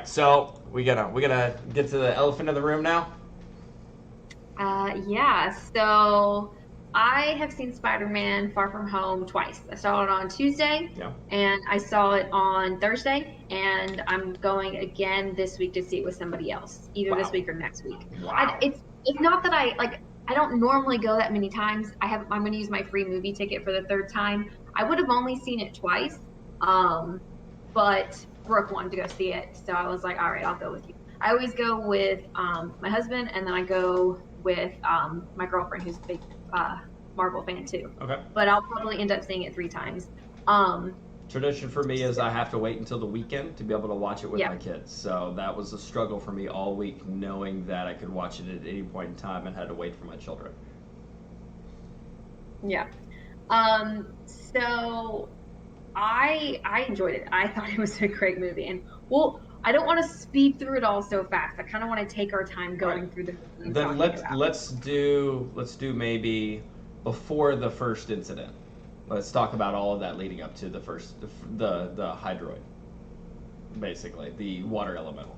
right, so we gonna get to the elephant in the room now. Yeah, so I have seen Spider-Man Far From Home twice. I saw it on Tuesday Yeah. and I saw it on Thursday, and I'm going again this week to see it with somebody else, either this Wow. week or next week. Wow. It's not that I don't normally go that many times. I'm going to use my free movie ticket for the third time. I would have only seen it twice, um, but Brooke wanted to go see it, so I was like, all right, I'll go with you. I always go with my husband, and then I go with my girlfriend, who's a big Marvel fan too. Okay. But I'll probably end up seeing it 3 times. Um, Tradition for me is I have to wait until the weekend to be able to watch it with yeah, my kids. So that was a struggle for me all week, knowing that I could watch it at any point in time and had to wait for my children. yeah. So I enjoyed it. I thought it was a great movie, and well, I don't want to speed through it all so fast. I kind of want to take our time All right. going through the movie and Then talking let's about. let's do maybe before the first incident. Let's talk about all of that leading up to the first the hydroid, basically the water elemental.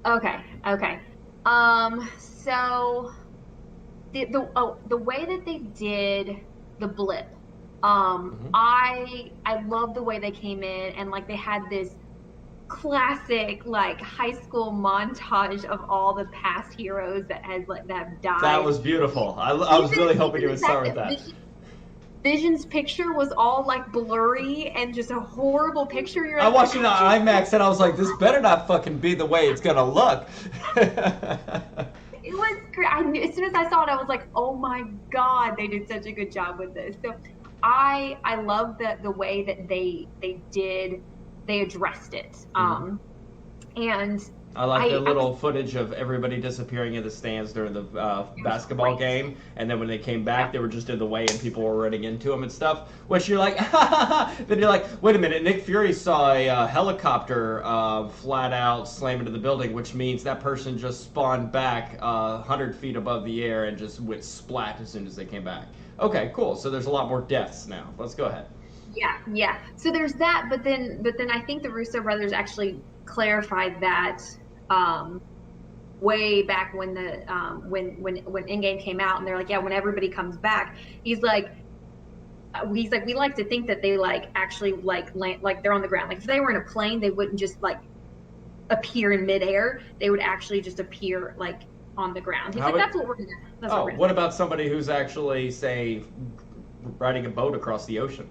Okay, okay. So the way that they did the blip, Hmm. I love the way they came in and like they had this classic like high school montage of all the past heroes that have That died. was beautiful. I was really hoping you Even would the fact start with that that. Vision's picture was all like blurry and just a horrible picture. You're I like, watched it that on just IMAX and I was like, this better not fucking be the way it's gonna look. it was great. I knew as soon as I saw it, I was like, "Oh my god, they did such a good job with this." So I love the way that they addressed it. Mhm. And I like the I was little footage of everybody disappearing in the stands during the it was basketball great. game, and then when they came back, Yeah, they were just in the way, and people were running into them and stuff. Which you're like, then you're like, wait a minute. Nick Fury saw a helicopter flat out slam into the building, which means that person just spawned back 100 feet above the air and just went splat as soon as they came back. Okay, cool. So there's a lot more deaths now. Let's go ahead. yeah, yeah. So there's that, but then I think the Russo brothers actually clarified that um, way back when the when Endgame came out, and they're like, yeah, when everybody comes back, he's like. He's like, we like to think that they like actually like land, like they're on the ground. Like if they were in a plane, they wouldn't just like appear in midair. They would actually just appear like on the ground. He's How like, would? that's what Oh, we're gonna what say. about somebody who's actually, say, riding a boat across the ocean?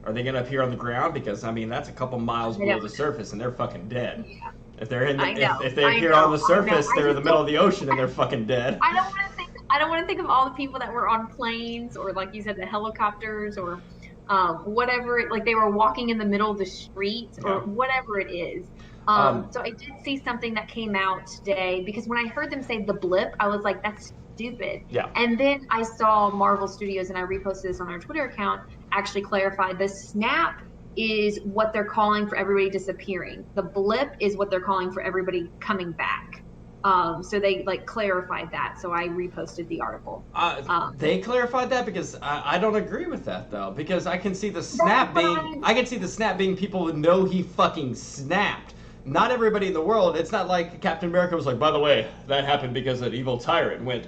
Are they going to appear on the ground? Because I mean, that's a couple miles I know, below the surface, and they're fucking dead. yeah, If they're in I the know, if they appear on the I know. surface, I they're in the just middle don't. of the ocean, and they're fucking dead. I don't want to think. I don't want to think of all the people that were on planes or, like you said, the helicopters or whatever. Like they were walking in the middle of the street or Yeah. whatever it is. Um. So I did see something that came out today because when I heard them say the blip, I was like, that's stupid. Yeah. And then I saw Marvel Studios, and I reposted this on our Twitter account, actually clarified the snap is what they're calling for everybody disappearing. The blip is what they're calling for everybody coming back. So they like clarified that. So I reposted the article. They clarified that because I don't agree with that though because I can see the Right, snap but being I can see the snap being people who know he fucking snapped. Not everybody in the world. It's not like Captain America was like, by the way, that happened because an evil tyrant went.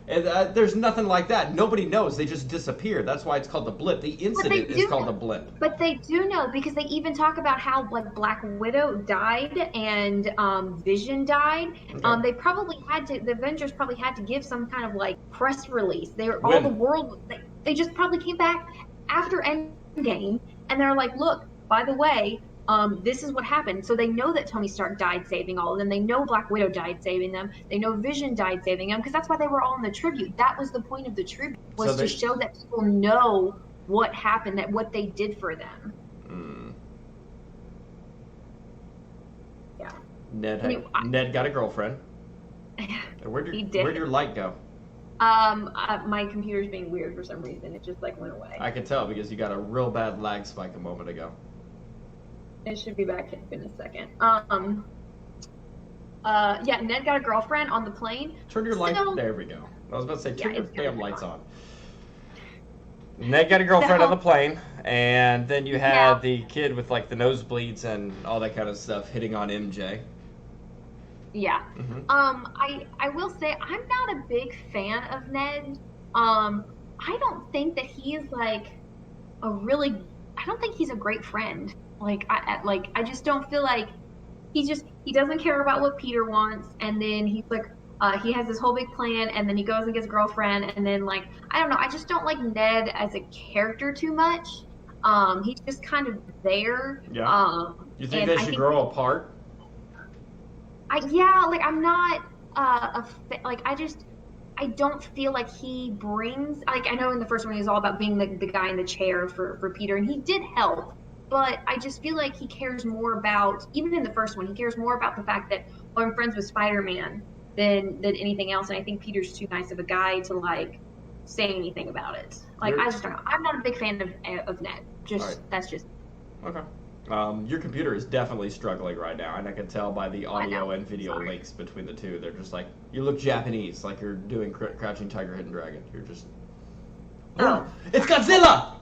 And, there's nothing like that. Nobody knows. They just disappear. That's why it's called the blip. The but they incident is do called know. the blip. But they do know because they even talk about how like Black Widow died and Vision died. Okay. They probably had to. The Avengers probably had to give some kind of like press release. They were all the When? world. They just probably came back after Endgame and they're like, look, by the way, this is what happened. So they know that Tony Stark died saving all of them. They know Black Widow died saving them. They know Vision died saving them because that's why they were all in the tribute. That was the point of the tribute So was to they. show that people know what happened, that what they did for them. Mm, Yeah. Ned Anyway, Ned got a girlfriend. he Where'd did. your light go? My computer's being weird for some reason. It just like went away. I could tell because you got a real bad lag spike a moment ago. It should be back in a second. Yeah, Ned got a girlfriend on the plane. Turn your light. So There we go. I was about to say, yeah, turn your it's gonna damn be lights on. on. Ned got a girlfriend on So, the plane, and then you yeah, had the kid with like the nosebleeds and all that kind of stuff hitting on MJ. yeah. Hmm. I will say I'm not a big fan of Ned. I don't think that he is like a really. I don't think he's a great friend. I just don't feel like he doesn't care about what Peter wants, and then he's like he has this whole big plan, and then he goes and gets a girlfriend, and then like I don't know, I just don't like Ned as a character too much. He's just kind of there. Yeah. You think And they I should think grow apart? yeah, like I'm not like I don't feel like he brings like I know in the first one he was all about being the guy in the chair for Peter, and he did help, but I just feel like he cares more about even in the first one he cares more about the fact that oh, I'm friends with Spider-Man than anything else, and I think Peter's too nice of a guy to like say anything about it. Like I You're just don't know. I'm not a big fan of Ned. all right. Just that's just Okay. Your computer is definitely struggling right now, and I can tell by the I audio know. and video Sorry. links between the two. They're just like, you look Japanese, like you're doing Crouching Tiger, Hidden Dragon. You're just, oh, Oh, it's Godzilla!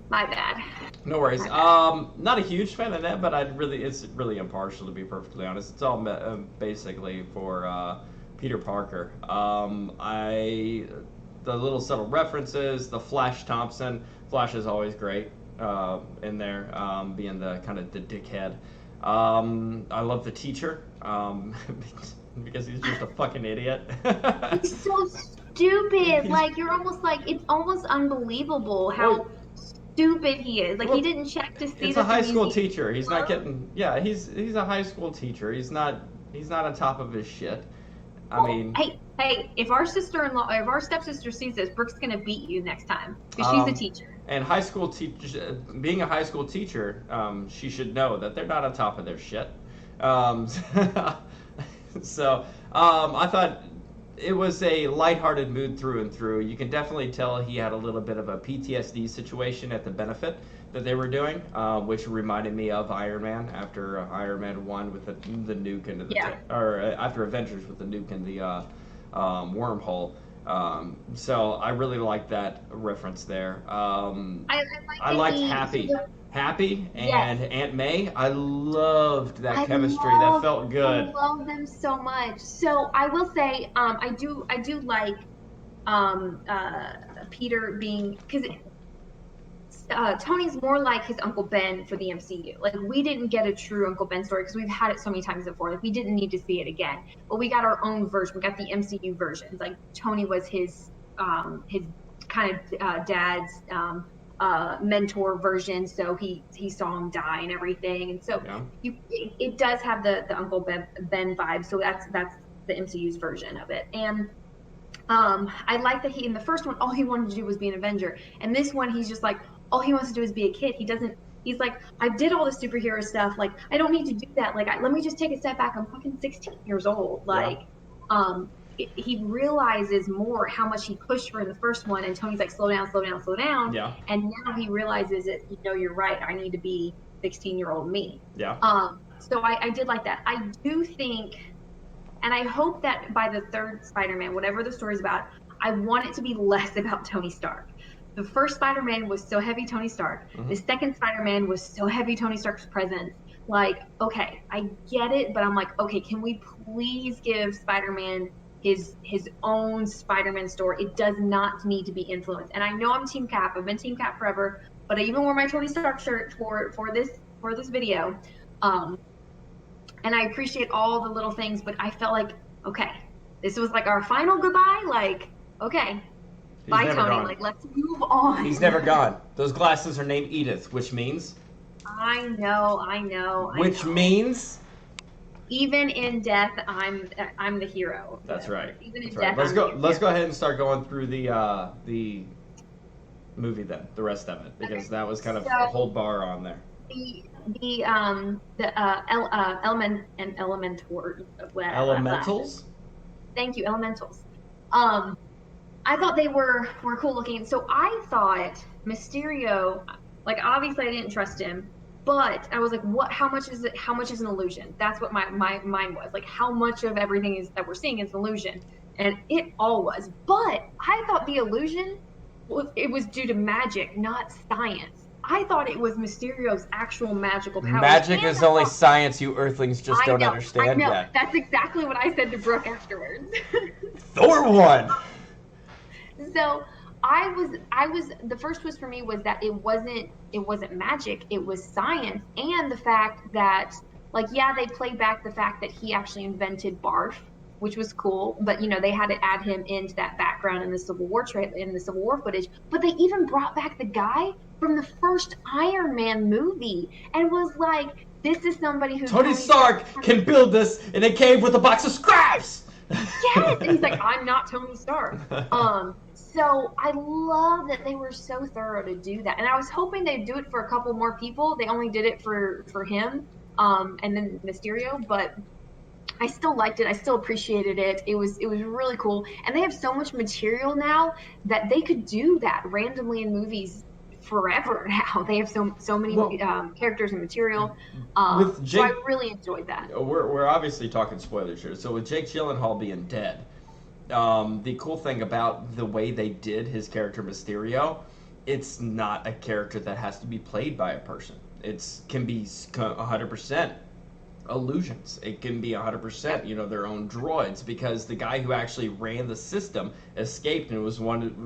my bad. No worries. My bad. Not a huge fan of that, but it's really impartial to be perfectly honest. It's all basically for Peter Parker. The little subtle references, the Flash Thompson. Flash is always great in there, being the kind of the dickhead. I love the teacher because he's just a fucking idiot. He's so stupid. He's Like you're almost like it's almost unbelievable well, how stupid he is. Like he well, didn't check to see it's a that the high school museum teacher. He's not was closed. getting. Yeah, he's a high school teacher. He's not on top of his shit. I Well, mean, hey, if our sister-in-law, if our stepsister sees this, Brooke's gonna beat you next time because she's a um, teacher. and high school teacher, being a high school teacher, she should know that they're not on top of their shit. Um, so I thought it was a lighthearted mood through and through. You can definitely tell he had a little bit of a PTSD situation at the benefit that they were doing, which reminded me of Iron Man after Iron Man 1 with the nuke into the Yeah, or after Avengers with the nuke in the wormhole. So I really like that reference there. I I like that liked he. Happy. Happy Yes, and Aunt May. I loved that I chemistry. That love felt I good. love them so much. So I will say, I do like um uh Peter being because Tony's more like his Uncle Ben for the MCU. Like we didn't get a true Uncle Ben story because we've had it so many times before. Like we didn't need to see it again. But we got our own version. We got the MCU versions. Like Tony was his kind of dad's mentor version. So he saw him die and everything. And so Yeah. it does have the Uncle Ben vibe. So that's the MCU's version of it. And I like that he in the first one all he wanted to do was be an Avenger, and this one he's just like all he wants to do is be a kid. He doesn't. He's like, I did all the superhero stuff. Like, I don't need to do that. Like, let me just take a step back. I'm fucking 16 years old. Yeah. Like, he realizes more how much he pushed for in the first one, and Tony's like, slow down, slow down, slow down. Yeah. And now he realizes that you're right. I need to be 16-year-old me. Yeah. So I did like that. I do think, and I hope that by the third Spider-Man, whatever the story's about, I want it to be less about Tony Stark. The first Spider-Man was so heavy Tony Stark. Mhm. The second Spider-Man was so heavy Tony Stark's presence. Like, okay, I get it, but I'm like, okay, can we please give Spider-Man his own Spider-Man story? It does not need to be influenced. And I know I'm Team Cap. I've been Team Cap forever, but I even wore my Tony Stark shirt for this video. And I appreciate all the little things, but I felt like, okay, this was like our final goodbye. Like, okay, He's bye, never Tony. gone. Like, let's move on. He's never gone. Those glasses are named Edith, which means I know. which means even in death, I'm the hero. that's right. Even in That's right. death, Let's I'm go. the Let's hero. go ahead and start going through the movie then, the rest of it, because that was kind of So a whole bar on there. Element and Elementor. Elementals. Thank you, Elementals. I thought they were cool looking. So I thought Mysterio, like obviously I didn't trust him, But I was like, what? How much is it? How much is an illusion? That's what my mind was like. How much of everything is that we're seeing is illusion, and it all was. But I thought the illusion was due to magic, not science. I thought it was Mysterio's actual magical powers. Magic is only science you Earthlings just don't understand I know. yet. That's exactly what I said to Brooke afterwards. Thor won. So I was the first twist for me was that it wasn't magic, it was science, and the fact that, like, yeah, they played back the fact that he actually invented barf, which was cool, but they had to add him into that background in the Civil War footage. But they even brought back the guy from the first Iron Man movie and was like, this is somebody who Tony Stark can build this in a cave with a box of scraps. Yes, and he's like, I'm not Tony Stark. So I love that they were so thorough to do that, and I was hoping they'd do it for a couple more people. They only did it for him, and then Mysterio, but I still liked it. I still appreciated it. It was really cool, and they have so much material now that they could do that randomly in movies forever now. They have so many characters and material. With Jake, so I really enjoyed that. We're obviously talking spoilers here. So with Jake Gyllenhaal being dead, the cool thing about the way they did his character Mysterio, it's not a character that has to be played by a person. It can be 100% illusions. It can be 100%, their own droids, because the guy who actually ran the system escaped and was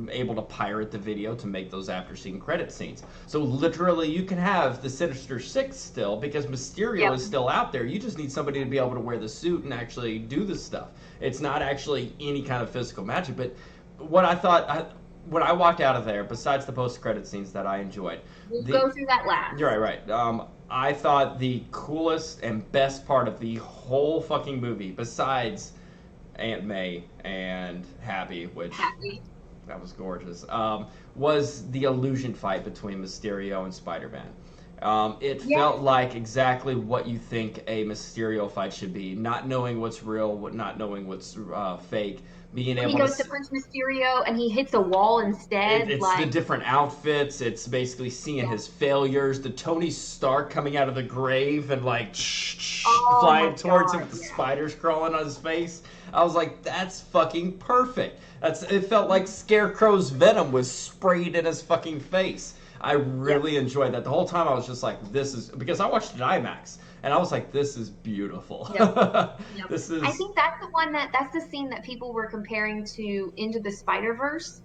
able to pirate the video to make those after-scene credit scenes. So literally, you can have the Sinister Six still, because Mysterio is still out there. You just need somebody to be able to wear the suit and actually do the stuff. It's not actually any kind of physical magic. But what I thought, when I walked out of there, besides the post-credit scenes that I enjoyed, we'll go through that last. You're right. I thought the coolest and best part of the whole fucking movie, besides Aunt May and Happy, which that was gorgeous, was the illusion fight between Mysterio and Spider-Man. It felt like exactly what you think a Mysterio fight should be. Not knowing what's real, not knowing what's fake. Being able he goes to punch Mysterio and he hits a wall instead. It's the different outfits. It's basically seeing his failures. The Tony Stark coming out of the grave and flying towards him with the spiders crawling on his face. I was like, that's fucking perfect. It felt like Scarecrow's venom was sprayed in his fucking face. I really enjoyed that. The whole time I was just like, this is, because I watched it IMAX. And I was like, this is beautiful. This is. I think that's that's the scene that people were comparing to Into the Spider-Verse,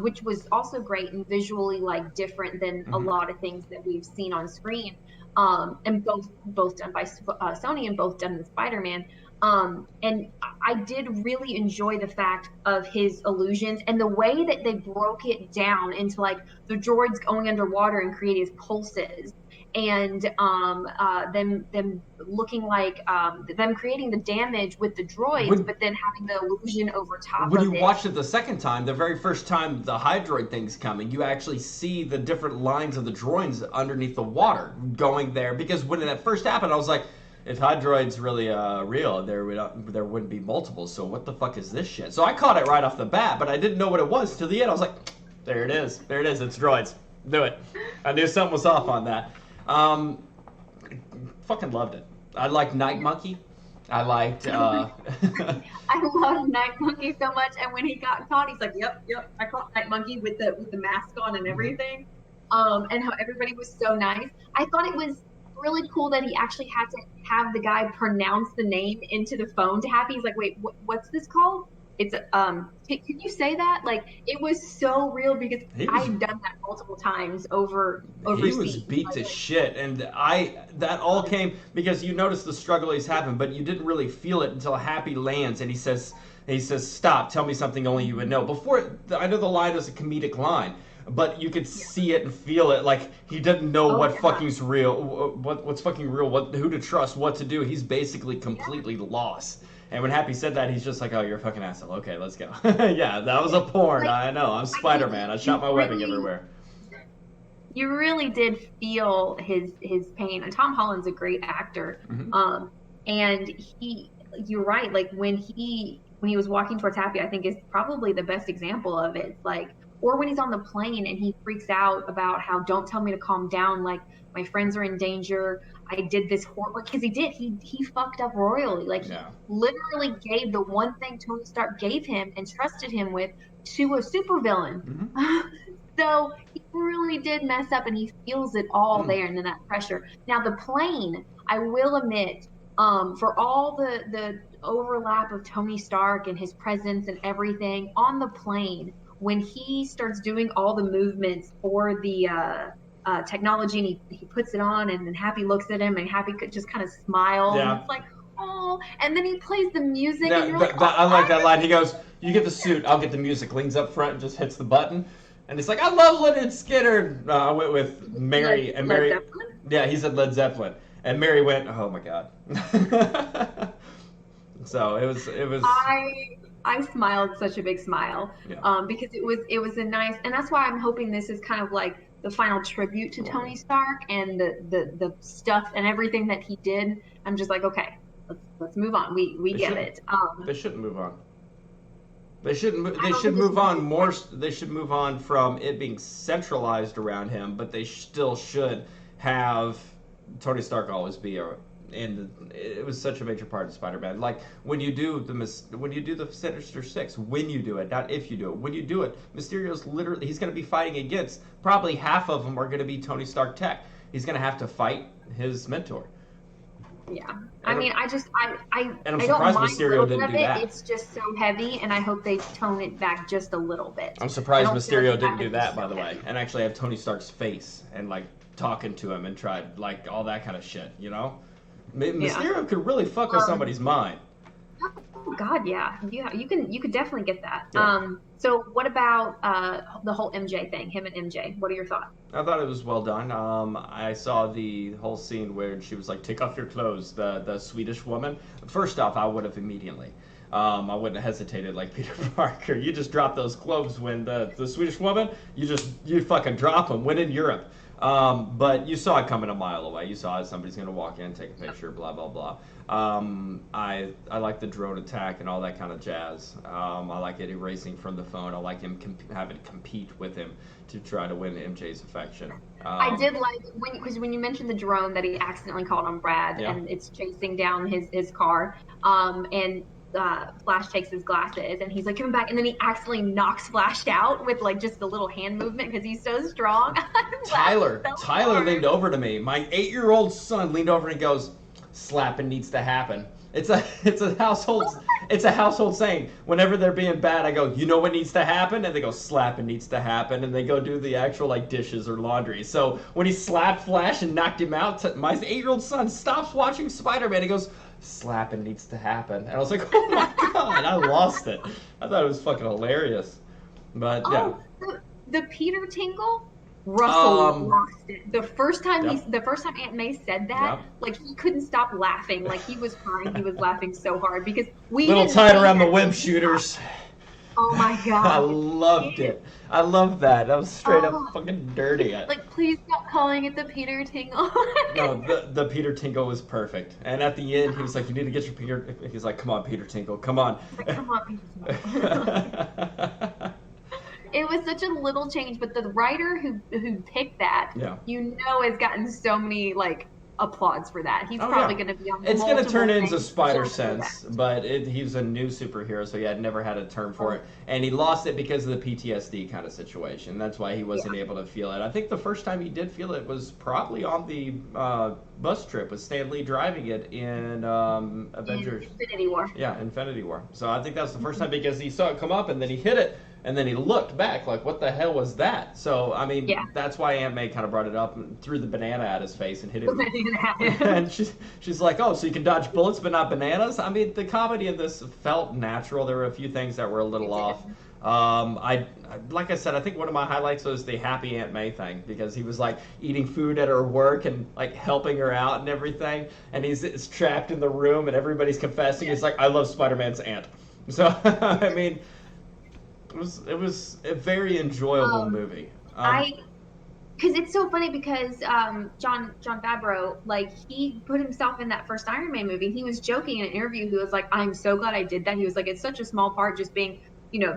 which was also great and visually different than a lot of things that we've seen on screen. And both done by Sony and both done with Spider-Man. And I did really enjoy the fact of his illusions and the way that they broke it down into the droids going underwater and creating his pulses. And them looking like them creating the damage with the droids, but then having the illusion over top of it. When you watch it the second time, the very first time the Hydroid thing's coming, you actually see the different lines of the droids underneath the water going there. Because when that first happened, I was like, if Hydroid's really real, there wouldn't be multiples. So what the fuck is this shit? So I caught it right off the bat, but I didn't know what it was till the end. I was like, there it is. There it is. It's droids. Do it. I knew something was off on that. Fucking loved it. I liked Night Monkey. I liked. I love Night Monkey so much, and when he got caught, he's like, "Yep, I caught Night Monkey with the mask on and everything." And how everybody was so nice. I thought it was really cool that he actually had to have the guy pronounce the name into the phone to Happy. He's like, "Wait, what's this called?" It's can you say that? It was so real because I've done that multiple times overseas. He was beat to shit, and that all came because you noticed the struggle he's having, but you didn't really feel it until Happy lands and he says, "Stop! Tell me something only you would know." Before, I know the line is a comedic line, but you could see it and feel it. Like he didn't know what fucking's real, what's fucking real, who to trust, what to do. He's basically completely lost. And when Happy said that, he's just like, "Oh, you're a fucking asshole. Okay, let's go." Yeah, that was a porn. I know. I'm Spider-Man. I shot my webbing everywhere. You really did feel his pain. And Tom Holland's a great actor. And you're right. When he was walking towards Happy, I think is probably the best example of it. or when he's on the plane and he freaks out about how don't tell me to calm down, like my friends are in danger. I did this horrible because he fucked up royally. Like he Yeah. literally gave the one thing Tony Stark gave him and trusted him with to a supervillain. Mm-hmm. So he really did mess up, and he feels it all there, and then that pressure. Now the plane, I will admit, for all the overlap of Tony Stark and his presence and everything on the plane, when he starts doing all the movements for the technology, and he puts it on, and then Happy looks at him, and Happy could just kind of smile, Yeah. and it's like, oh, and then he plays the music, Yeah, and you're like, I like that line. He goes, "You get the suit, I'll get the music." Leans up front and just hits the button, and he's like, "I love Leonard Skinner." I went with Mary, and Mary. Led Zeppelin? Yeah, he said Led Zeppelin, and Mary went, "Oh my god." So it was. I smiled such a big smile, Yeah. because it was a nice, and that's why I'm hoping this is kind of like the final tribute to Tony Stark and the stuff and everything that he did. I'm just like, okay, let's move on. We They get should- it. They shouldn't move on. They shouldn't. They don't should think move they on should. more. They should move on from it being centralized around him, but they still should have Tony Stark always be a. And it was such a major part of Spider-Man. Like when you do the Sinister Six, when you do it, not if you do it. When you do it, Mysterio's literally he's going to be fighting against. Probably half of them are going to be Tony Stark tech. He's going to have to fight his mentor. Yeah, I mean, I And I'm don't surprised mind Mysterio a little didn't bit of do it. that. It's just so heavy, and I hope they tone it back just a little bit. I'm surprised I don't feel Mysterio like didn't do it's that, by so the way, heavy. and actually have Tony Stark's face and like talking to him and tried like all that kind of shit, you know? Mysterio could really fuck with somebody's mind. Oh God, yeah, you could definitely get that. Yeah. So what about the whole MJ thing? Him and MJ. What are your thoughts? I thought it was well done. I saw the whole scene where she was like, "Take off your clothes." The Swedish woman. First off, I would have immediately. I wouldn't have hesitated like Peter Parker. You just drop those clothes when the Swedish woman. You fucking drop them. When in Europe. But you saw it coming a mile away. You saw it. Somebody's gonna walk in, take a picture, blah blah blah. I like the drone attack and all that kind of jazz. I like it erasing from the phone. I like him having to compete with him to try to win MJ's affection. I did like when you mentioned the drone that he accidentally called on Brad, Yeah. and it's chasing down his car, and Flash takes his glasses and he's like coming back, and then he accidentally knocks Flash out with like just a little hand movement because he's so strong. Tyler So Tyler hard. leaned over to me. My 8-year-old son leaned over and goes, "Slapping needs to happen." It's a household saying. Whenever they're being bad, I go, "You know what needs to happen?" And they go, "Slapping needs to happen." And they go do the actual like dishes or laundry. So when he slapped Flash and knocked him out, my 8-year-old son stops watching Spider-Man. He goes, "Slapping needs to happen." And I was like, "Oh my god!" I lost it. I thought it was fucking hilarious. But yeah. Oh, the Peter Tingle. Russell lost it. The first time Aunt May said that, like he couldn't stop laughing. Like he was crying. He was laughing so hard because we Little didn't tied see around the that web until- shooters. Oh my god! I loved it. I loved that. That was straight Oh. up fucking dirty. Like, please stop calling it the Peter Tingle. No, the Peter Tingle was perfect. And at the end, he was like, "You need to get your Peter." He's like, "Come on, Peter Tingle, come on." Like, come on, Peter Tingle. It was such a little change, but the writer who picked that, Yeah. has gotten so many like applauds for that. He's Oh, probably yeah. going to be on. It's going to multiple turn into things Spider just for Sense, that. but he's a new superhero, so he had never had a term for it. And he lost it because of the PTSD kind of situation. That's why he wasn't able to feel it. I think the first time he did feel it was probably on the bus trip with Stan Lee driving it in Avengers. Infinity War. Yeah, Infinity War. So I think that's the first time because he saw it come up and then he hit it and then he looked back like, what the hell was that? So, I mean, that's why Aunt May kind of brought it up and threw the banana at his face and hit him. And she's like, oh, so you can dodge bullets but not bananas? I mean, the comedy in this felt natural. There were a few things that were a little off. Like I said, I think one of my highlights was the happy Aunt May thing because he was like eating food at her work and like helping her out and everything. And he's trapped in the room and everybody's confessing. He's like, I love Spider-Man's aunt. So, I mean, it was a very enjoyable movie. Because it's so funny because John Favreau, like he put himself in that first Iron Man movie. He was joking in an interview. He was like, "I'm so glad I did that." He was like, "It's such a small part, just being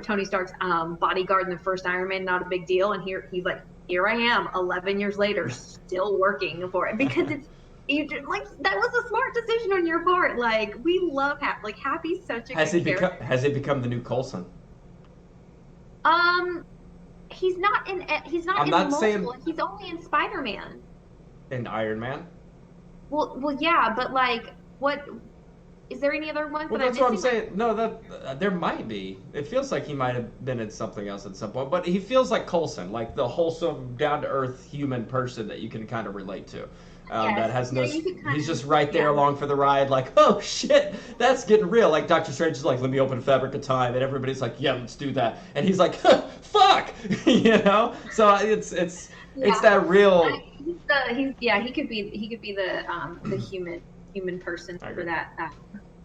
Tony Stark's bodyguard in the first Iron Man, not a big deal. And he's like, here I am, 11 years later, still working for it, because that was a smart decision on your part. Like, we love Happy. Like, Happy's such a good character. Has he become the new Coulson? He's not in. He's not in multiple. He's only in Spider-Man. And Iron Man. Well, yeah, but like, what? Is there any other ones? Well, that's what I'm saying. No, there might be. It feels like he might have been in something else at some point, but he feels like Coulson, like the wholesome, down-to-earth human person that you can kind of relate to. That has no. He's just right there along for the ride, like, oh shit, that's getting real. Like Doctor Strange is like, let me open a fabric of time, and everybody's like, yeah, let's do that, and he's like, fuck, So it's that real. He could be the human person for that.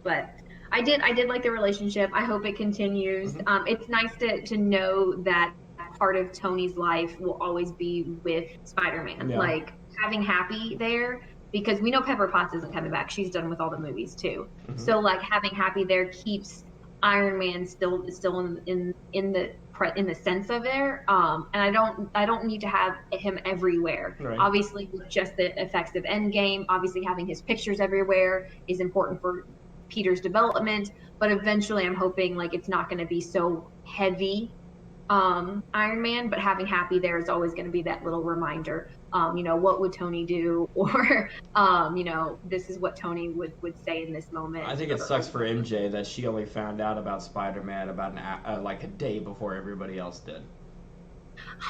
But I did like the relationship. I hope it continues. Mm-hmm. It's nice to know that part of Tony's life will always be with Spider-Man. Yeah. Like, having Happy there, because we know Pepper Potts isn't coming back. She's done with all the movies too. Mm-hmm. So like, having Happy there keeps Iron Man still in the sense of there. And I don't need to have him everywhere. Right. Obviously, with just the effects of Endgame, obviously having his pictures everywhere is important for Peter's development. But eventually, I'm hoping like it's not going to be so heavy Iron Man, but having Happy there is always going to be that little reminder. What would Tony do? Or, this is what Tony would say in this moment. I think it sucks for MJ that she only found out about Spider-Man about a day before everybody else did.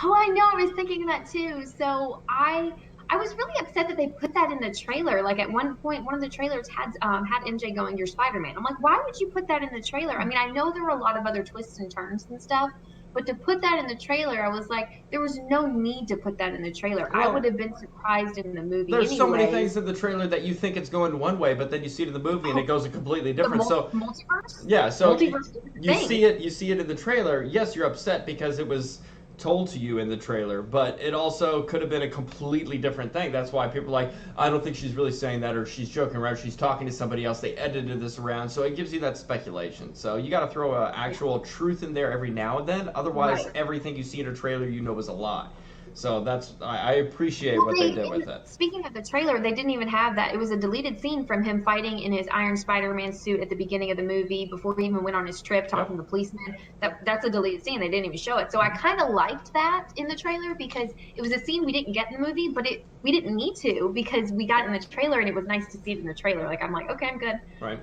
Oh, I know. I was thinking that too. So I was really upset that they put that in the trailer. Like, at one point, one of the trailers had MJ going, "You're Spider-Man." I'm like, why would you put that in the trailer? I mean, I know there were a lot of other twists and turns and stuff, but to put that in the trailer, I was like, there was no need to put that in the trailer. Well, I would have been surprised in the movie. There's so many things in the trailer that you think it's going one way, but then you see it in the movie and it goes a completely different. Multiverse? Yeah, so you see it in the trailer. Yes, you're upset because it was told to you in the trailer, but it also could have been a completely different thing. That's why people are like, I don't think she's really saying that, or she's joking around, she's talking to somebody else, they edited this around, so it gives you that speculation. So you got to throw an actual truth in there every now and then, otherwise everything you see in a trailer you know is a lie. So I appreciate what they did with it. Speaking of the trailer, they didn't even have that. It was a deleted scene from him fighting in his Iron Spider-Man suit at the beginning of the movie before he even went on his trip talking to the policeman. That's a deleted scene. They didn't even show it. So I kind of liked that in the trailer because it was a scene we didn't get in the movie, but we didn't need to because we got in the trailer and it was nice to see it in the trailer. Like, I'm like, okay, I'm good. Right.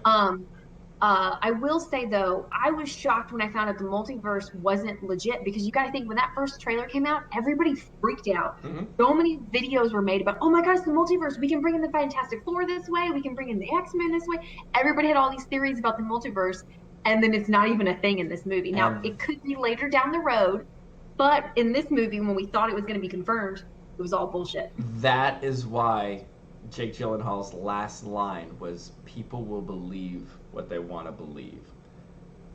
I will say, though, I was shocked when I found out the multiverse wasn't legit because you got to think when that first trailer came out, everybody freaked out. Mm-hmm. So many videos were made about, oh my gosh, the multiverse. We can bring in the Fantastic Four this way. We can bring in the X-Men this way. Everybody had all these theories about the multiverse, and then it's not even a thing in this movie. Now, it could be later down the road, but in this movie, when we thought it was going to be confirmed, it was all bullshit. That is why Jake Gyllenhaal's last line was, people will believe what they want to believe.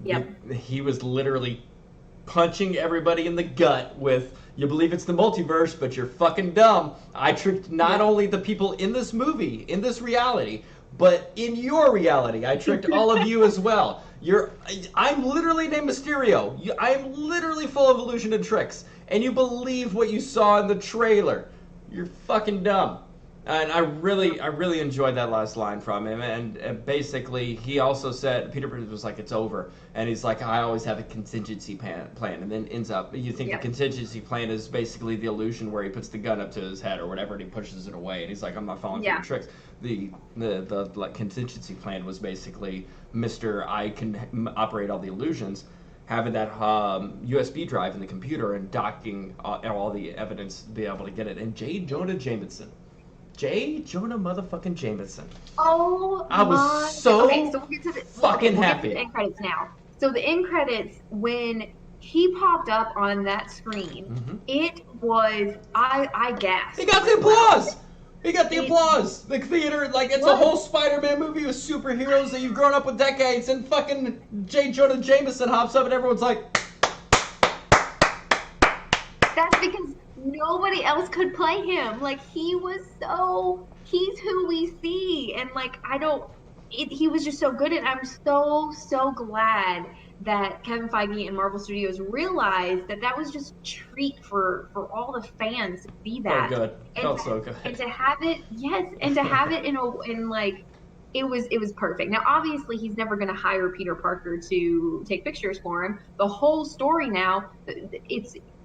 Yep. He was literally punching everybody in the gut with, you believe it's the multiverse, but you're fucking dumb. I tricked not only the people in this movie, in this reality, but in your reality. I tricked all of you as well. I'm literally named Mysterio. I'm literally full of illusion and tricks. And you believe what you saw in the trailer. You're fucking dumb. And I really enjoyed that last line from him. And basically, he also said, Peter was like, it's over. And he's like, I always have a contingency plan. And then ends up, you think the contingency plan is basically the illusion where he puts the gun up to his head or whatever, and he pushes it away. And he's like, I'm not falling for the tricks. The contingency plan was basically, Mr. I can operate all the illusions, having that USB drive in the computer and docking all the evidence to be able to get it. And J. Jonah Jameson. J. Jonah motherfucking Jameson. Oh, I was so we'll get to fucking happy. We'll get to the end credits now. So the end credits, when he popped up on that screen, it was, I gasped. He got the applause. He got the applause. The theater, like, it's a whole Spider-Man movie with superheroes that you've grown up with decades, and fucking J. Jonah Jameson hops up and everyone's like... That's because nobody else could play him. Like, he's who we see. And, like, he was just so good. And I'm so glad that Kevin Feige and Marvel Studios realized that was just a treat for all the fans to see that. Felt good. And Felt so good. And to have it, yes, and to have it in like, it was perfect. Now, obviously, he's never going to hire Peter Parker to take pictures for him. The whole story now,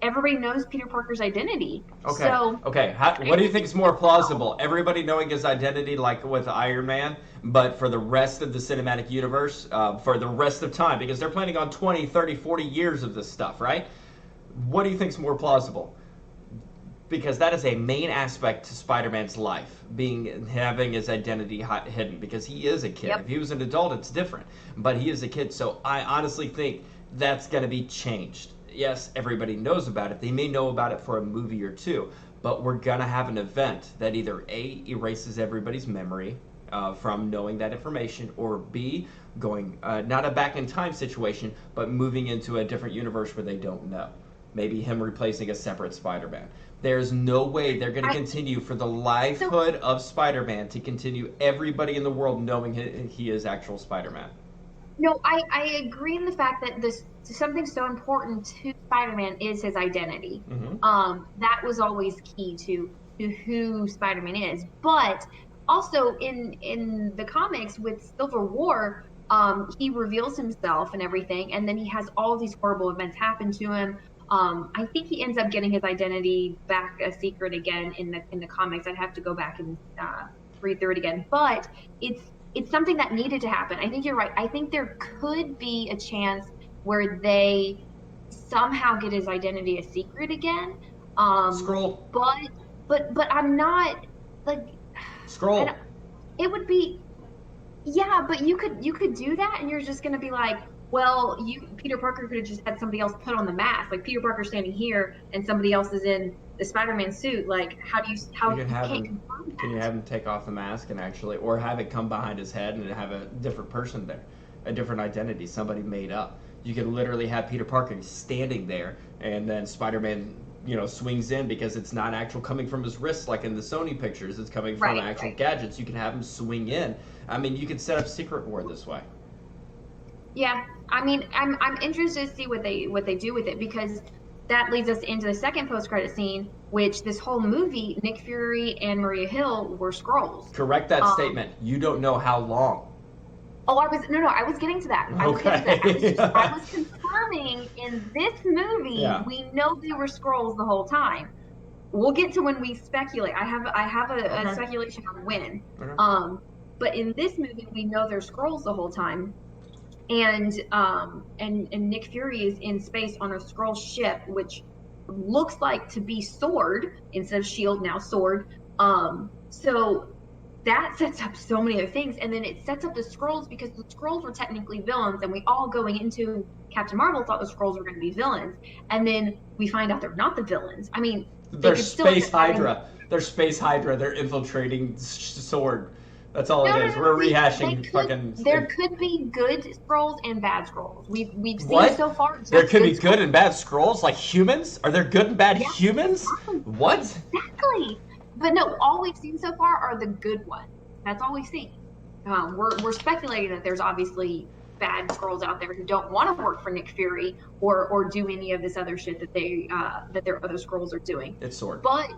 everybody knows Peter Parker's identity. Okay. So, okay. What do you think is more plausible? Everybody knowing his identity, like with Iron Man, but for the rest of the cinematic universe, for the rest of time, because they're planning on 20, 30, 40 years of this stuff, right? What do you think is more plausible? Because that is a main aspect to Spider-Man's life, having his identity hidden, because he is a kid. Yep. If he was an adult, it's different, but he is a kid, so I honestly think that's going to be changed. Yes, everybody knows about it. They may know about it for a movie or two, but we're going to have an event that either A, erases everybody's memory from knowing that information, or B, going, not a back in time situation, but moving into a different universe where they don't know. Maybe him replacing a separate Spider-Man. There's no way they're going to continue for the lifehood of Spider-Man to continue everybody in the world knowing he is actual Spider-Man. No, I agree in the fact that something so important to Spider-Man is his identity. Mm-hmm. That was always key to who Spider-Man is. But also in the comics with Civil War, he reveals himself and everything, and then he has all these horrible events happen to him. I think he ends up getting his identity back a secret again in the comics. I'd have to go back and read through it again. But it's something that needed to happen. I think you're right. I think there could be a chance where they somehow get his identity a secret again. Scroll. But I'm not like Scroll. It would be, yeah, but you could do that, and you're just gonna be like, well, Peter Parker could have just had somebody else put on the mask. Like Peter Parker standing here and somebody else is in the Spider-Man suit. Like how you can't confirm that. Can you have him take off the mask and actually, or have it come behind his head and have a different person there, a different identity, somebody made up. You could literally have Peter Parker standing there, and then Spider-Man, swings in because it's not actual coming from his wrist like in the Sony pictures. It's coming from actual gadgets. You can have him swing in. I mean, you could set up Secret War this way. Yeah, I mean, I'm interested to see what they do with it, because that leads us into the second post-credit scene, which this whole movie, Nick Fury and Maria Hill were Skrulls. Correct that statement. You don't know how long. Oh, I was getting to that. I was confirming in this movie, we know they were Skrulls the whole time. We'll get to when we speculate. I have a speculation on when. Okay. But in this movie, we know they're Skrulls the whole time. And Nick Fury is in space on a Skrull ship, which looks like to be Sword instead of Shield, now Sword. So that sets up so many other things, and then it sets up the Skrulls, because the Skrulls were technically villains, and we all going into Captain Marvel thought the Skrulls were going to be villains, and then we find out they're not the villains. I mean, they're Space Hydra. They're Space Hydra. They're infiltrating Sword. That's all it is. We're rehashing There could be good Skrulls and bad Skrulls. We've seen so far. There could be good and bad Skrulls, like humans? Are there good and bad humans? What? Exactly. But no, all we've seen so far are the good ones. That's all we've seen. We're speculating that there's obviously bad Skrulls out there who don't want to work for Nick Fury or do any of this other shit that their other Skrulls are doing. It's Sword. But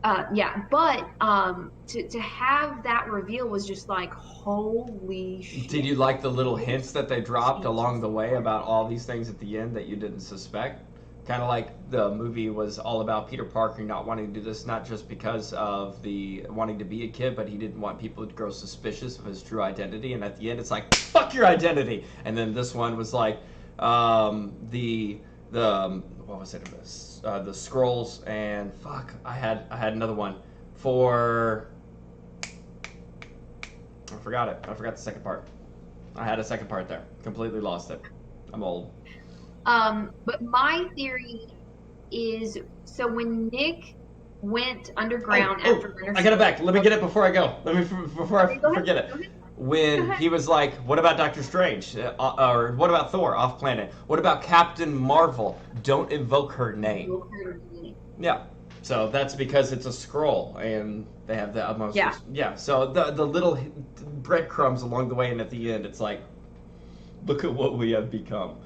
to have that reveal was just like, holy shit. Did you like the little hints that they dropped along the way about all these things at the end that you didn't suspect? Kind of like the movie was all about Peter Parker not wanting to do this, not just because of the wanting to be a kid, but he didn't want people to grow suspicious of his true identity. And at the end, it's like, fuck your identity. And then this one was like, the what was it? The Skrulls, and fuck, I had another one for. I forgot it. I forgot the second part. I had a second part there. Completely lost it. I'm old. But my theory is, so when Nick went underground after Winter I got it back. Let me get it before I go. I forget it. When he was like, what about Doctor Strange? Or what about Thor, off planet? What about Captain Marvel? Don't invoke her name. Yeah. So that's because it's a Skrull, and they have the utmost. Yeah. So the little breadcrumbs along the way, and at the end, it's like, Look at what we have become.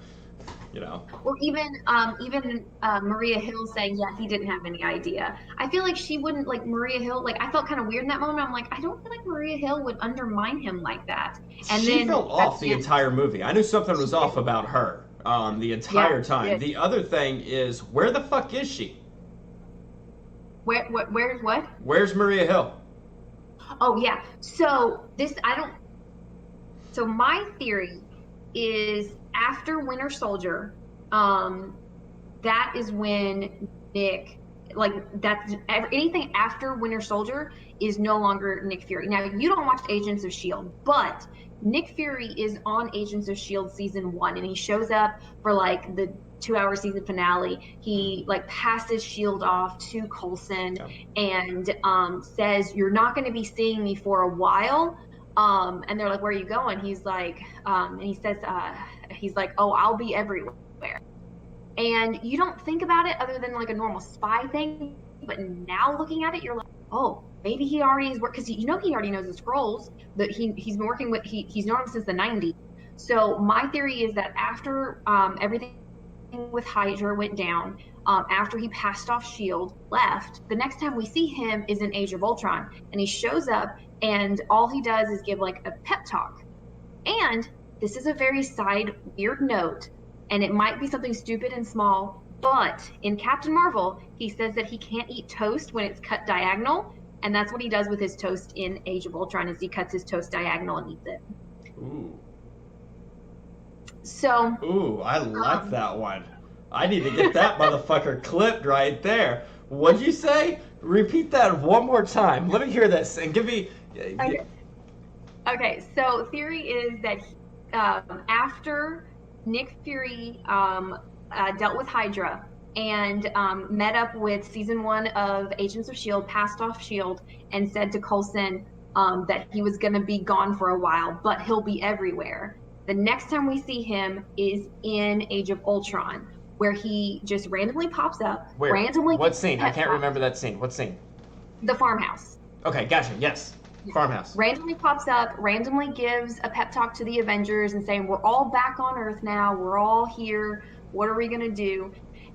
You know. Or even Maria Hill saying, yeah, he didn't have any idea. I feel like she wouldn't, like Maria Hill, like I felt kind of weird in that moment. I'm like, I don't feel like Maria Hill would undermine him like that. And she then felt off the entire movie. I knew something was off about her the entire time. The other thing is, where the fuck is she? Where's what? Where's Maria Hill? Oh yeah. So my theory is after Winter Soldier, that is when Nick, like that's anything after Winter Soldier is no longer Nick Fury. Now you don't watch Agents of S.H.I.E.L.D., but Nick Fury is on Agents of S.H.I.E.L.D. season 1, and he shows up for like the 2-hour season finale. He like passes S.H.I.E.L.D. off to Coulson and says, "You're not going to be seeing me for a while." And they're like, "Where are you going?" He's like, and he says, he's like, "Oh, I'll be everywhere." And you don't think about it other than like a normal spy thing. But now looking at it, you're like, oh, maybe he already is working, because he already knows the Skrulls, that he's been working with, he's known them since the 90s. So my theory is that after everything with Hydra went down, after he passed off S.H.I.E.L.D., left, the next time we see him is in Age of Ultron, and he shows up and all he does is give like a pep talk. And this is a very side weird note, and it might be something stupid and small, but in Captain Marvel, he says that he can't eat toast when it's cut diagonal, and that's what he does with his toast in Age of Ultron, is he cuts his toast diagonal and eats it. Ooh. So. Ooh, I like that one. I need to get that motherfucker clipped right there. What'd you say? Repeat that one more time. Let me hear this and give me. Okay. So theory is that after Nick Fury dealt with Hydra and met up with season 1 of Agents of S.H.I.E.L.D., passed off S.H.I.E.L.D., and said to Coulson that he was going to be gone for a while, but he'll be everywhere. The next time we see him is in Age of Ultron, where he just randomly pops up. Where? Randomly. What scene? I can't remember that scene. What scene? The farmhouse. Okay, gotcha. Yes. Farmhouse. Randomly pops up, randomly gives a pep talk to the Avengers and saying, we're all back on Earth now. We're all here. What are we going to do?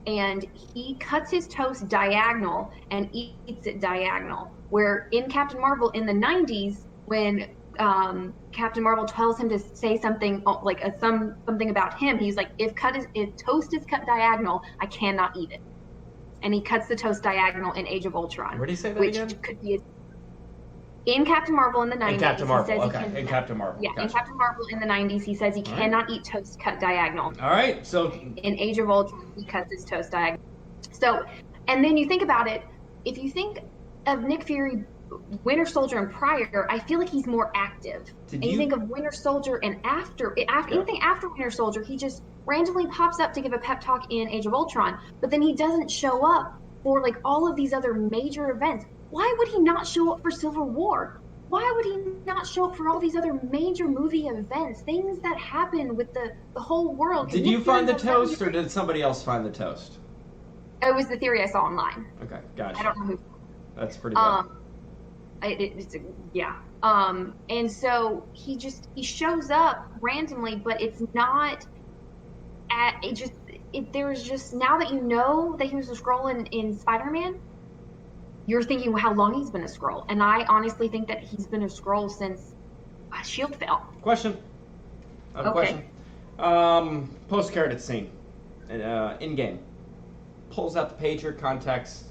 And he cuts his toast diagonal and eats it diagonal. Where in Captain Marvel in the 90s, when Captain Marvel tells him to say something like something about him, he's like, if toast is cut diagonal, I cannot eat it. And he cuts the toast diagonal in Age of Ultron. Where do you say that which again? Could be in Captain Marvel in the 90s. In Captain Marvel, okay. In Captain Marvel. Yeah, gotcha. In Captain Marvel in the 90s, he says he cannot eat toast cut diagonal. All right, so. In Age of Ultron, he cuts his toast diagonal. So, and then you think about it, if you think of Nick Fury, Winter Soldier, and prior, I feel like he's more active. You think of Winter Soldier and after anything after Winter Soldier, he just randomly pops up to give a pep talk in Age of Ultron, but then he doesn't show up for like all of these other major events. Why would he not show up for Civil War? Why would he not show up for all these other major movie events, things that happen with the whole world? Did you find the toast, or did somebody else find the toast? It was the theory I saw online. Okay, gotcha. I don't know who. That's pretty good. And so he shows up randomly, but it's not there's just, now that you know that he was a Skrull in Spider-Man, you're thinking, well, how long he's been a Skrull. And I honestly think that he's been a Skrull since S.H.I.E.L.D. fell. Question. I have a question. Post-credit scene. In-game. Pulls out the pager, contacts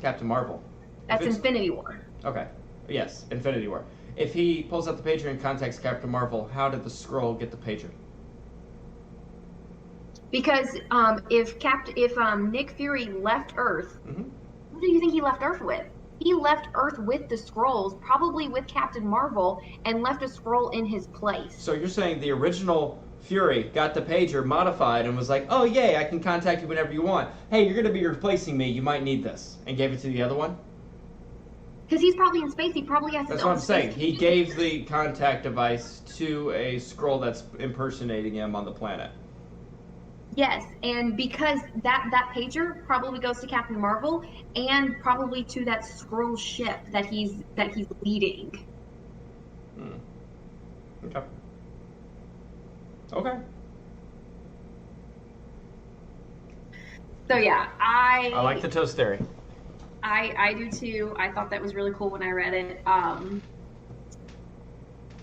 Captain Marvel. That's Infinity War. Okay. Yes, Infinity War. If he pulls out the pager and contacts Captain Marvel, how did the Skrull get the pager? Because if Nick Fury left Earth, who do you think he left Earth with? He left Earth with the Skrulls, probably with Captain Marvel, and left a Skrull in his place. So you're saying the original Fury got the pager modified and was like, oh yay, I can contact you whenever you want. Hey, you're going to be replacing me. You might need this. And gave it to the other one? Because he's probably in space. He probably has his That's own what I'm saying. He gave the contact device to a Skrull that's impersonating him on the planet. Yes, and because that pager probably goes to Captain Marvel and probably to that Skrull ship that he's leading. Okay. Okay. So yeah, I like the toast theory. I do too. I thought that was really cool when I read it.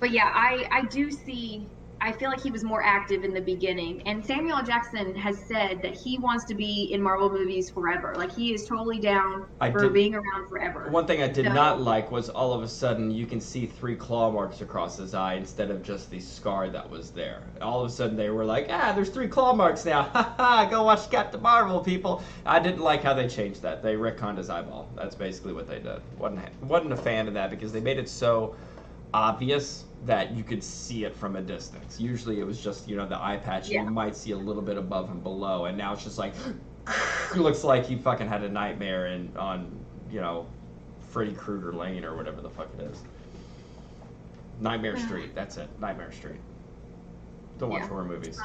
But yeah, I do see. I feel like he was more active in the beginning, and Samuel L. Jackson has said that he wants to be in Marvel movies forever. Like he is totally down I for did. being around forever. One thing I did not So like was all of a sudden you can see 3 claw marks across his eye instead of just the scar that was there. All of a sudden they were like, there's 3 claw marks now. Ha ha, go watch Captain Marvel, people. I didn't like how they changed that. They retconned his eyeball. That's basically what they did. Wasn't a fan of that because they made it so obvious that you could see it from a distance. Usually it was just, the eye patch. yeah, You might see a little bit above and below, and now it's just like, it looks like he fucking had a nightmare on, Freddy Krueger Lane or whatever the fuck it is. Nightmare Street. That's it. Nightmare Street. Don't watch horror movies.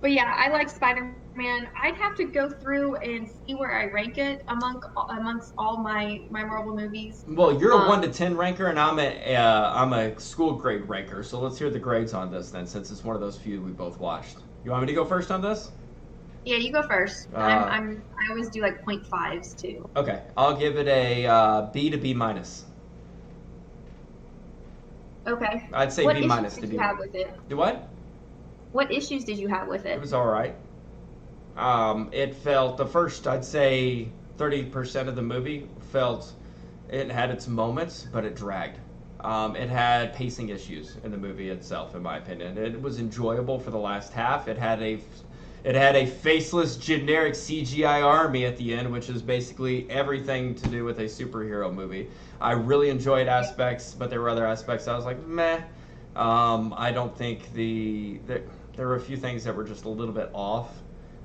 But yeah, I like Spider-Man. I'd have to go through and see where I rank it amongst all my Marvel movies. Well, you're a 1 to 10 ranker, and I'm a school grade ranker. So let's hear the grades on this then, since it's one of those few we both watched. You want me to go first on this? Yeah, you go first. I always do like 0.5s too. Okay, I'll give it a B to B minus. Okay. I'd say What B issues minus to did B. you have with it? Do what? What issues did you have with It it? was all right. It felt the first, I'd say 30% of the movie felt it had its moments, but it dragged. It had pacing issues in the movie itself, in my opinion. It was enjoyable for the last half. It had a faceless, generic CGI army at the end, which is basically everything to do with a superhero movie. I really enjoyed aspects, but there were other aspects I was like, meh. I don't think there were a few things that were just a little bit off.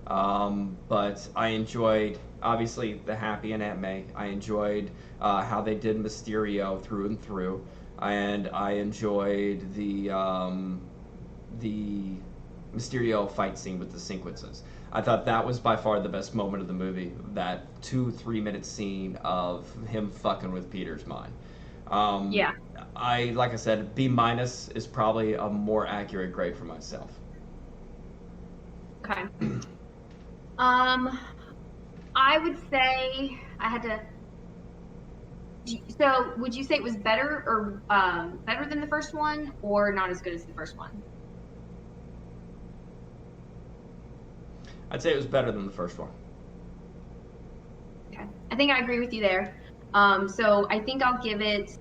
But I enjoyed, obviously, the Happy and Aunt May. I enjoyed how they did Mysterio through and through. And I enjoyed the Mysterio fight scene with the sequences. I thought that was by far the best moment of the movie. That 2-3 minute scene of him fucking with Peter's mind. Yeah. Like I said, B minus is probably a more accurate grade for myself. Okay. I would say I had to. So, would you say it was better or better than the first one, or not as good as the first one? I'd say it was better than the first one. Okay. I think I agree with you there. So I think I'll give it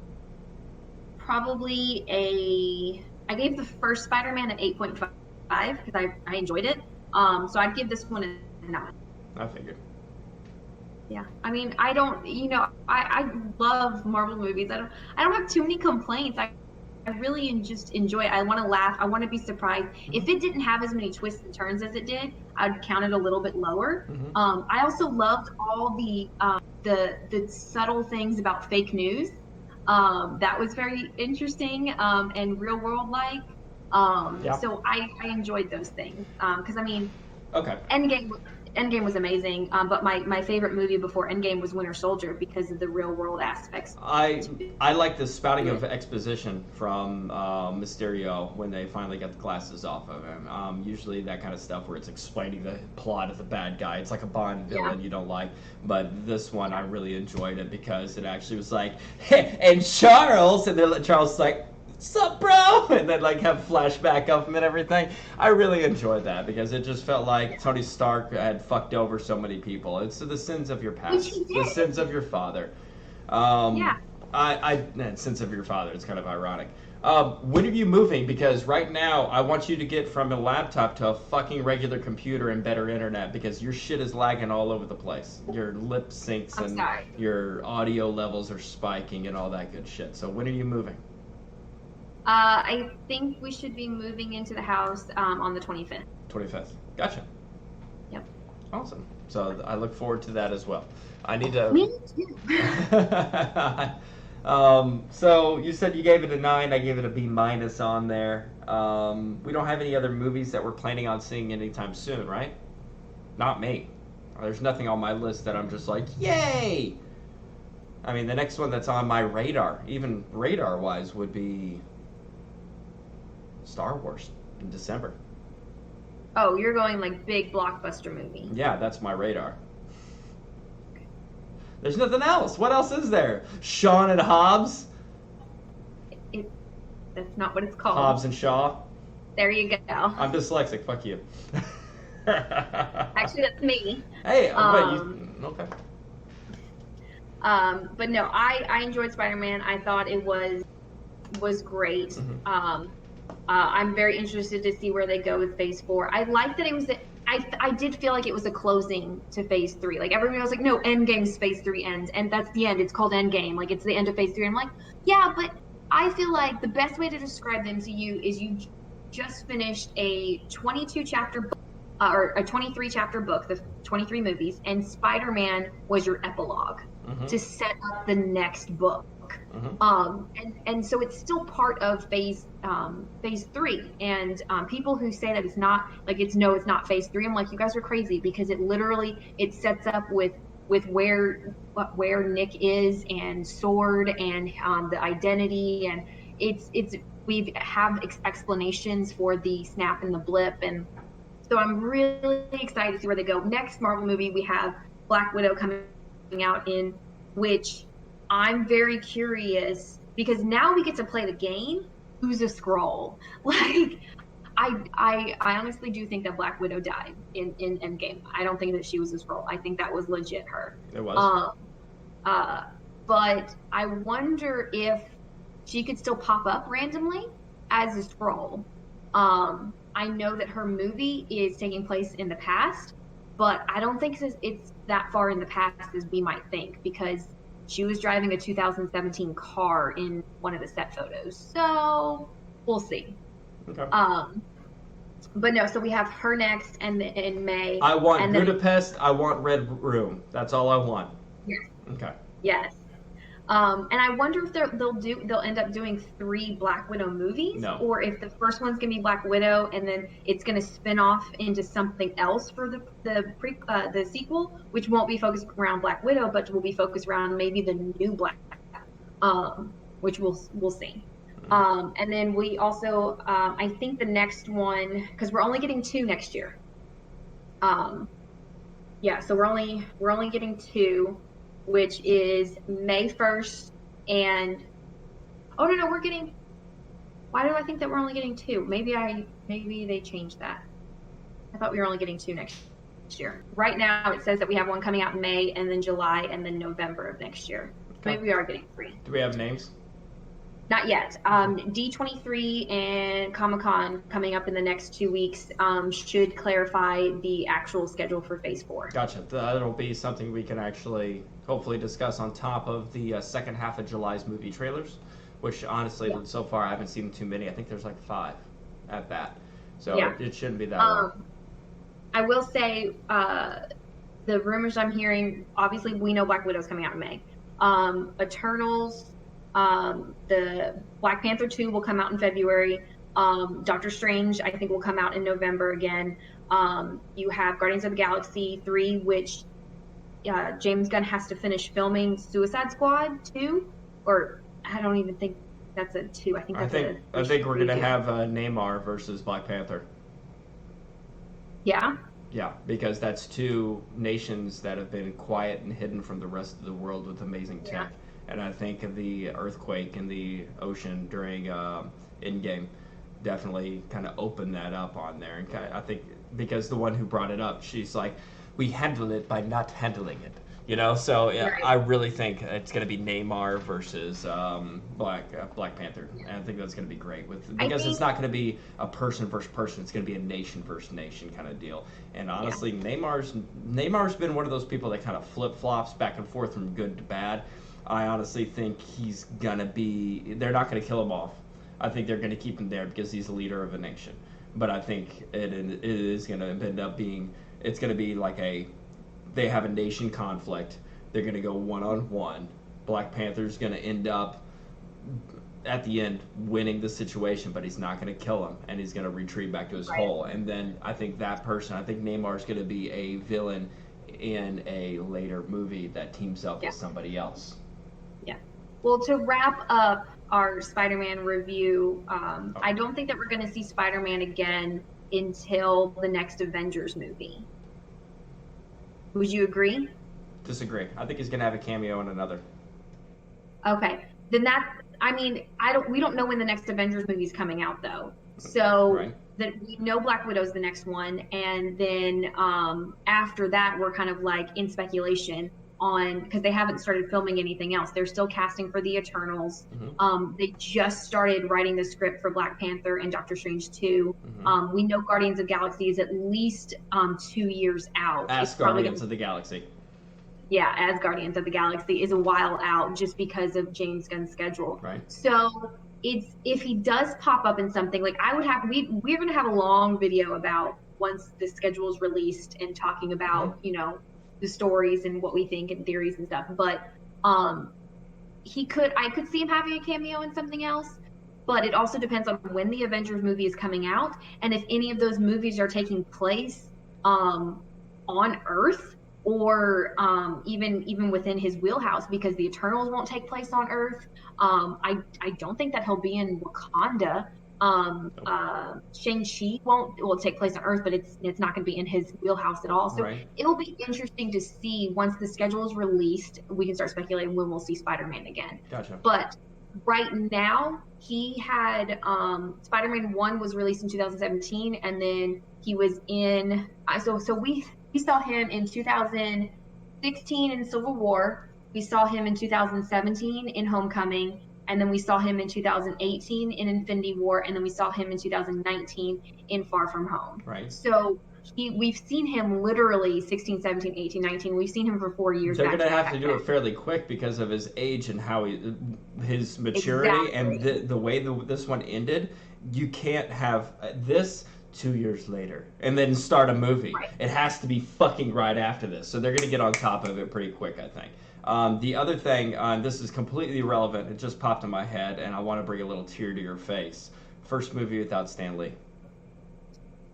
probably I gave the first Spider-Man an 8.5 because I enjoyed it. So I'd give this one a 9. I figured. Yeah. I mean, I don't, I love Marvel movies. I don't have too many complaints. I really just enjoy it. I want to laugh. I want to be surprised. If it didn't have as many twists and turns as it did, I'd count it a little bit lower. Mm-hmm. I also loved all the subtle things about fake news. That was very interesting and real world like. Yeah. So I enjoyed those things because I mean, Okay. Endgame was amazing, but my favorite movie before Endgame was Winter Soldier because of the real world aspects. I like the spouting of exposition from Mysterio when they finally get the glasses off of him. Usually that kind of stuff where it's explaining the plot of the bad guy. It's like a Bond villain you don't like. But this one I really enjoyed it because it actually was like, hey, and Charles, and then Charles is like, sup, bro? And then like have flashback of him and everything. I really enjoyed that because it just felt like Tony Stark had fucked over so many people. It's the sins of your past, the sins of your father. Sins of your father. It's kind of ironic. When are you moving? Because right now I want you to get from a laptop to a fucking regular computer and better internet because your shit is lagging all over the place. Your lip syncs and your audio levels are spiking and all that good shit. So when are you moving? I think we should be moving into the house on the 25th. 25th. Gotcha. Yep. Awesome. So I look forward to that as well. I need to. Me too. So you said you gave it a 9. I gave it a B minus on there. We don't have any other movies that we're planning on seeing anytime soon, right? Not me. There's nothing on my list that I'm just like, yay! I mean, the next one that's on my radar, even radar-wise, would be Star Wars. in December. Oh, you're going like big blockbuster movie. Yeah, that's my radar. There's nothing else. What else is there? Shaun and Hobbs? That's not what it's called. Hobbs and Shaw? There you go. I'm dyslexic. Fuck you. Actually, that's me. Hey, okay. But no, I enjoyed Spider-Man. I thought it was great. Mm-hmm. I'm very interested to see where they go with Phase 4. I like that it was. I did feel like it was a closing to Phase 3. Like everybody was like, no, Endgame's Phase 3 ends, and that's the end. It's called Endgame. Like it's the end of Phase 3. I'm like, yeah, but I feel like the best way to describe them to you is you just finished a 22 chapter book, or a 23 chapter book, the 23 movies, and Spider-Man was your epilogue to set up the next book. And so it's still part of phase 3, and people who say that it's not, like it's not Phase 3, I'm like, you guys are crazy, because it sets up with where Nick is and Sword and the identity, and we have explanations for the snap and the blip, and so I'm really excited to see where they go. Next Marvel movie, we have Black Widow coming out in, which I'm very curious, because now we get to play the game. Who's a Skrull? Like, I honestly do think that Black Widow died in Endgame. I don't think that she was a Skrull. I think that was legit her. It was. But I wonder if she could still pop up randomly as a Skrull. I know that her movie is taking place in the past, but I don't think it's that far in the past as we might think, because she was driving a 2017 car in one of the set photos. So we'll see. Okay. But no, so we have her next, and in May. I want Budapest. I want Red Room. That's all I want. Yes. Okay. Yes. And I wonder if they'll end up doing 3 Black Widow movies, No. or if the first one's gonna be Black Widow, and then it's gonna spin off into something else for the sequel, which won't be focused around Black Widow, but will be focused around maybe the new Black Widow, which we'll see. And then we also, I think the next one, because we're only getting 2 next year. Yeah, so we're only getting 2. Which is May 1st, and no, we're getting. Why do I think that we're only getting 2? Maybe they changed that. I thought we were only getting 2 next year. Right now, it says that we have one coming out in May, and then July, and then November of next year. Okay. Maybe we are getting 3. Do we have names? Not yet. D23 and Comic-Con coming up in the next 2 weeks should clarify the actual schedule for Phase 4. Gotcha. That'll be something we can actually hopefully discuss on top of the second half of July's movie trailers, which honestly, so far I haven't seen too many. I think there's like 5 at that. So it shouldn't be that long. I will say the rumors I'm hearing, obviously we know Black Widow's coming out in May. Eternals, the Black Panther 2 will come out in February. Doctor Strange, I think, will come out in November again. You have Guardians of the Galaxy 3, which James Gunn has to finish filming Suicide Squad 2, or I don't even think that's a 2. I think we're gonna have Namor versus Black Panther. Yeah. Yeah, because that's 2 nations that have been quiet and hidden from the rest of the world with amazing tech. Yeah. And I think the earthquake in the ocean during Endgame definitely kind of opened that up on there. And I think because the one who brought it up, she's like, we handle it by not handling it. You know, so Right. I really think it's going to be Namor versus Black Panther, and I think that's going to be great because it's not going to be a person versus person; it's going to be a nation versus nation kind of deal. And honestly, Neymar's been one of those people that kind of flip flops back and forth from good to bad. I honestly think he's gonna be. They're not going to kill him off. I think they're going to keep him there because he's the leader of a nation. But I think it is going to end up being. It's going to be like they have a nation conflict. They're going to go one-on-one. Black Panther's going to end up, at the end, winning the situation, but he's not going to kill him, and he's going to retreat back to his hole. And then I think Neymar's going to be a villain in a later movie that teams up with somebody else. Yeah. Well, to wrap up our Spider-Man review, I don't think that we're going to see Spider-Man again until the next Avengers movie. Would you agree? Disagree. I think he's gonna have a cameo in another. Okay, then we don't know when the next Avengers movie is coming out though. So Right. that we know Black Widow's the next one, and then after that we're kind of like in speculation on, because they haven't started filming anything else. They're still casting for the Eternals. They just started writing the script for Black Panther and Doctor Strange 2. We know Guardians of the Galaxy is at least 2 years out. As Guardians of the Galaxy. Yeah, as Guardians of the Galaxy is a while out just because of James Gunn's schedule. Right. So if he does pop up in something, like we're gonna have a long video about once the schedule is released and talking about the stories and what we think and theories and stuff. But I could see him having a cameo in something else. But it also depends on when the Avengers movie is coming out and if any of those movies are taking place on Earth, or even within his wheelhouse, because the Eternals won't take place on Earth. I don't think that he'll be in Wakanda. Shang-Chi will take place on Earth, but it's not going to be in his wheelhouse at all. So Right. It'll be interesting to see once the schedule is released. We can start speculating when we'll see Spider-Man again. Gotcha. But right now, he had Spider-Man 1 was released in 2017, and then he was in. So we saw him in 2016 in Civil War. We saw him in 2017 in Homecoming, and then we saw him in 2018 in Infinity War, and then we saw him in 2019 in Far From Home. Right. So we've seen him literally 16, 17, 18, 19. We've seen him for 4 years. They're going to have to do it fairly quick because of his age and how his maturity. Exactly. And the way this one ended. You can't have this 2 years later and then start a movie. Right. It has to be fucking right after this. So they're going to get on top of it pretty quick, I think. The other thing, this is completely irrelevant. It just popped in my head, and I want to bring a little tear to your face. First movie without Stan Lee.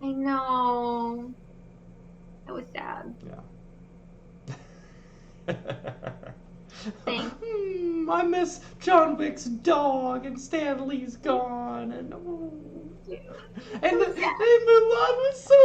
I know. That was sad. Yeah. Thanks. I miss John Wick's dog, and Stan Lee's gone, and Dude. and Mulan was so